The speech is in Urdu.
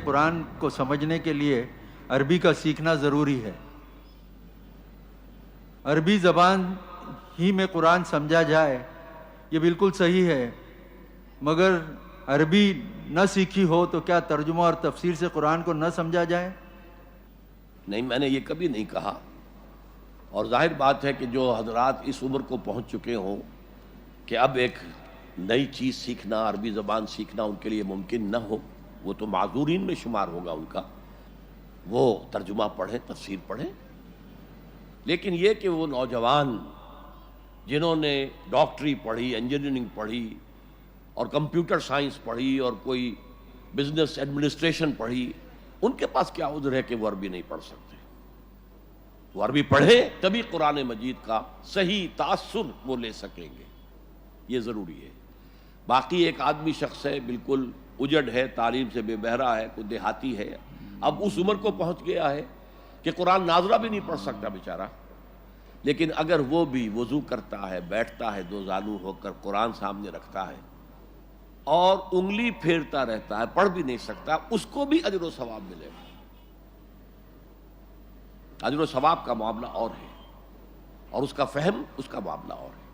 قرآن کو سمجھنے کے لیے عربی کا سیکھنا ضروری ہے۔ عربی زبان ہی میں قرآن سمجھا جائے یہ بالکل صحیح ہے، مگر عربی نہ سیکھی ہو تو کیا ترجمہ اور تفسیر سے قرآن کو نہ سمجھا جائے؟ نہیں، میں نے یہ کبھی نہیں کہا، اور ظاہر بات ہے کہ جو حضرات اس عمر کو پہنچ چکے ہوں کہ اب ایک نئی چیز سیکھنا، عربی زبان سیکھنا ان کے لیے ممکن نہ ہو، وہ تو معذورین میں شمار ہوگا ان کا، وہ ترجمہ پڑھیں، تفسیر پڑھیں۔ لیکن یہ کہ وہ نوجوان جنہوں نے ڈاکٹری پڑھی، انجینئرنگ پڑھی اور کمپیوٹر سائنس پڑھی اور کوئی بزنس ایڈمنسٹریشن پڑھی، ان کے پاس کیا عذر ہے کہ وہ عربی نہیں پڑھ سکتے؟ وہ عربی پڑھے تبھی قرآن مجید کا صحیح تاثر وہ لے سکیں گے، یہ ضروری ہے۔ باقی ایک آدمی شخص ہے، بالکل اجڑ ہے، تعلیم سے بے بہرا ہے، کوئی دیہاتی ہے، اب اس عمر کو پہنچ گیا ہے کہ قرآن ناظرہ بھی نہیں پڑھ سکتا بیچارہ، لیکن اگر وہ بھی وضو کرتا ہے، بیٹھتا ہے، دو زانو ہو کر قرآن سامنے رکھتا ہے اور انگلی پھیرتا رہتا ہے، پڑھ بھی نہیں سکتا، اس کو بھی اجر و ثواب ملے گا۔ اجر و ثواب کا معاملہ اور ہے، اور اس کا فہم، اس کا معاملہ اور ہے۔